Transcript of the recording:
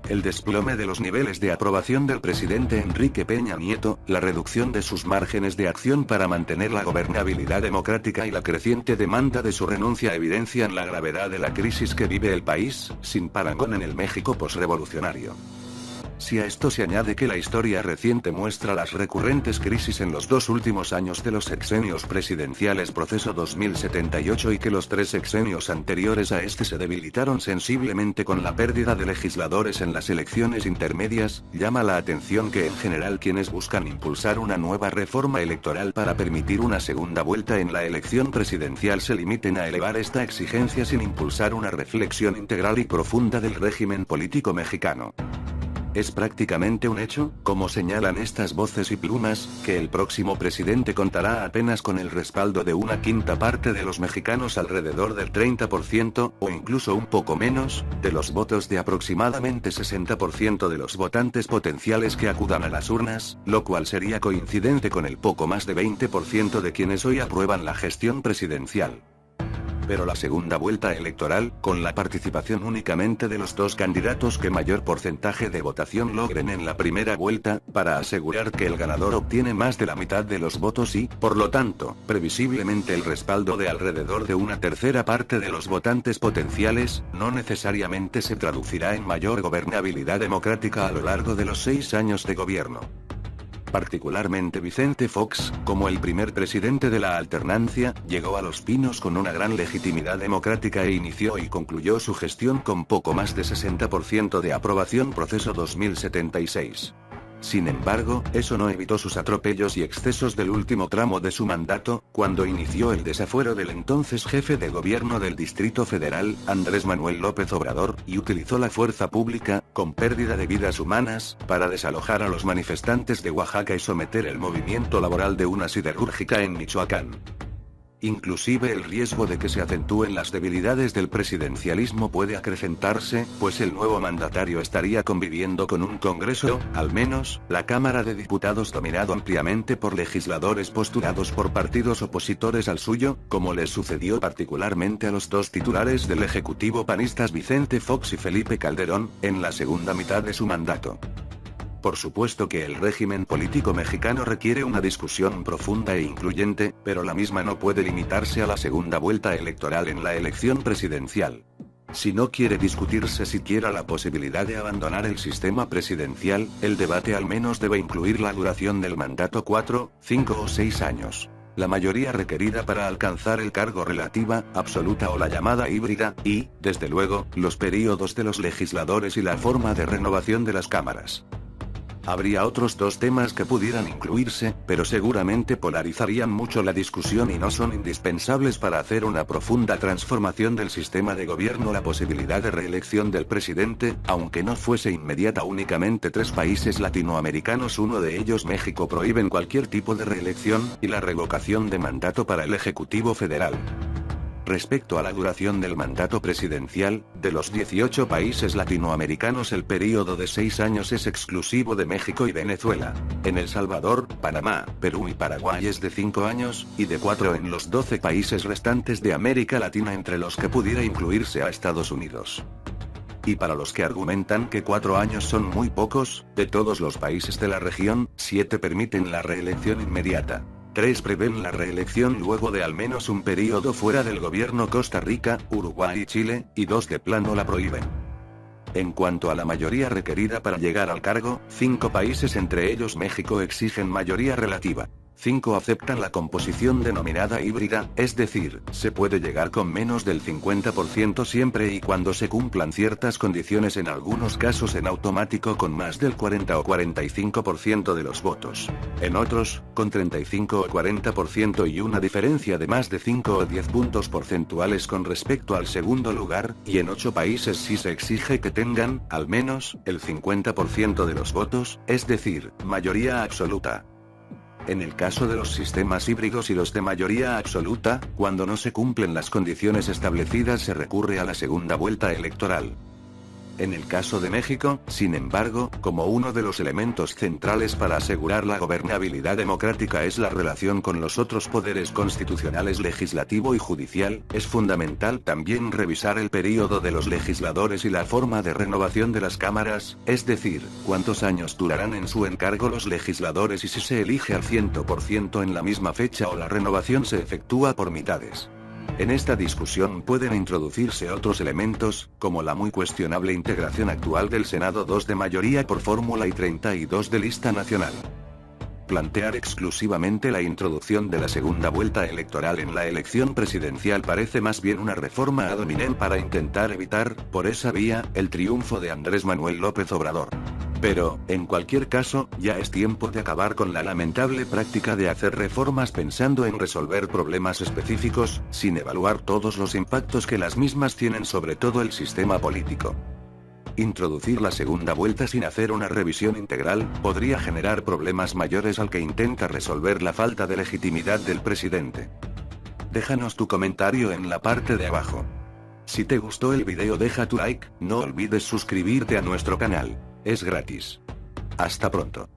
el desplome de los niveles de aprobación del presidente Enrique Peña Nieto, la reducción de sus márgenes de acción para mantener la gobernabilidad democrática y la creciente demanda de su renuncia evidencian la gravedad de la crisis que vive el país, sin parangón en el México posrevolucionario. Si a esto se añade que la historia reciente muestra las recurrentes crisis en los 2 últimos años de los sexenios presidenciales proceso 2078 y que los 3 sexenios anteriores a este se debilitaron sensiblemente con la pérdida de legisladores en las elecciones intermedias, llama la atención que en general quienes buscan impulsar una nueva reforma electoral para permitir una segunda vuelta en la elección presidencial se limiten a elevar esta exigencia sin impulsar una reflexión integral y profunda del régimen político mexicano. Es prácticamente un hecho, como señalan estas voces y plumas, que el próximo presidente contará apenas con el respaldo de una quinta parte de los mexicanos, alrededor del 30%, o incluso un poco menos, de los votos de aproximadamente 60% de los votantes potenciales que acudan a las urnas, lo cual sería coincidente con el poco más de 20% de quienes hoy aprueban la gestión presidencial. Pero la segunda vuelta electoral, con la participación únicamente de los 2 candidatos que mayor porcentaje de votación logren en la primera vuelta, para asegurar que el ganador obtiene más de la mitad de los votos y, por lo tanto, previsiblemente el respaldo de alrededor de una tercera parte de los votantes potenciales, no necesariamente se traducirá en mayor gobernabilidad democrática a lo largo de los 6 años de gobierno. Particularmente Vicente Fox, como el primer presidente de la alternancia, llegó a Los Pinos con una gran legitimidad democrática e inició y concluyó su gestión con poco más de 60% de aprobación proceso 2076. Sin embargo, eso no evitó sus atropellos y excesos del último tramo de su mandato, cuando inició el desafuero del entonces jefe de gobierno del Distrito Federal, Andrés Manuel López Obrador, y utilizó la fuerza pública, con pérdida de vidas humanas, para desalojar a los manifestantes de Oaxaca y someter el movimiento laboral de una siderúrgica en Michoacán. Inclusive el riesgo de que se acentúen las debilidades del presidencialismo puede acrecentarse, pues el nuevo mandatario estaría conviviendo con un Congreso, al menos, la Cámara de Diputados dominado ampliamente por legisladores postulados por partidos opositores al suyo, como les sucedió particularmente a los 2 titulares del Ejecutivo panistas Vicente Fox y Felipe Calderón, en la segunda mitad de su mandato. Por supuesto que el régimen político mexicano requiere una discusión profunda e incluyente, pero la misma no puede limitarse a la segunda vuelta electoral en la elección presidencial. Si no quiere discutirse siquiera la posibilidad de abandonar el sistema presidencial, el debate al menos debe incluir la duración del mandato 4, 5 o 6 años. La mayoría requerida para alcanzar el cargo relativa, absoluta o la llamada híbrida, y, desde luego, los períodos de los legisladores y la forma de renovación de las cámaras. Habría otros 2 temas que pudieran incluirse, pero seguramente polarizarían mucho la discusión y no son indispensables para hacer una profunda transformación del sistema de gobierno. La posibilidad de reelección del presidente, aunque no fuese inmediata, únicamente 3 países latinoamericanos, uno de ellos México, prohíben cualquier tipo de reelección, y la revocación de mandato para el Ejecutivo Federal. Respecto a la duración del mandato presidencial, de los 18 países latinoamericanos el período de 6 años es exclusivo de México y Venezuela. En El Salvador, Panamá, Perú y Paraguay es de 5 años, y de 4 en los 12 países restantes de América Latina, entre los que pudiera incluirse a Estados Unidos. Y para los que argumentan que 4 años son muy pocos, de todos los países de la región, 7 permiten la reelección inmediata. 3 prevén la reelección luego de al menos un período fuera del gobierno: Costa Rica, Uruguay y Chile, y 2 de plano la prohíben. En cuanto a la mayoría requerida para llegar al cargo, 5 países, entre ellos México, exigen mayoría relativa. 5 aceptan la composición denominada híbrida, es decir, se puede llegar con menos del 50% siempre y cuando se cumplan ciertas condiciones, en algunos casos en automático con más del 40 o 45% de los votos. En otros, con 35 o 40% y una diferencia de más de 5 o 10 puntos porcentuales con respecto al segundo lugar, y en 8 países sí se exige que tengan, al menos, el 50% de los votos, es decir, mayoría absoluta. En el caso de los sistemas híbridos y los de mayoría absoluta, cuando no se cumplen las condiciones establecidas se recurre a la segunda vuelta electoral. En el caso de México, sin embargo, como uno de los elementos centrales para asegurar la gobernabilidad democrática es la relación con los otros poderes constitucionales legislativo y judicial, es fundamental también revisar el período de los legisladores y la forma de renovación de las cámaras, es decir, cuántos años durarán en su encargo los legisladores y si se elige al 100% en la misma fecha o la renovación se efectúa por mitades. En esta discusión pueden introducirse otros elementos, como la muy cuestionable integración actual del Senado 2 de mayoría por fórmula y 32 de lista nacional. Plantear exclusivamente la introducción de la segunda vuelta electoral en la elección presidencial parece más bien una reforma ad hominem para intentar evitar, por esa vía, el triunfo de Andrés Manuel López Obrador. Pero, en cualquier caso, ya es tiempo de acabar con la lamentable práctica de hacer reformas pensando en resolver problemas específicos, sin evaluar todos los impactos que las mismas tienen sobre todo el sistema político. Introducir la segunda vuelta sin hacer una revisión integral, podría generar problemas mayores al que intenta resolver la falta de legitimidad del presidente. Déjanos tu comentario en la parte de abajo. Si te gustó el video deja tu like, no olvides suscribirte a nuestro canal. Es gratis. Hasta pronto.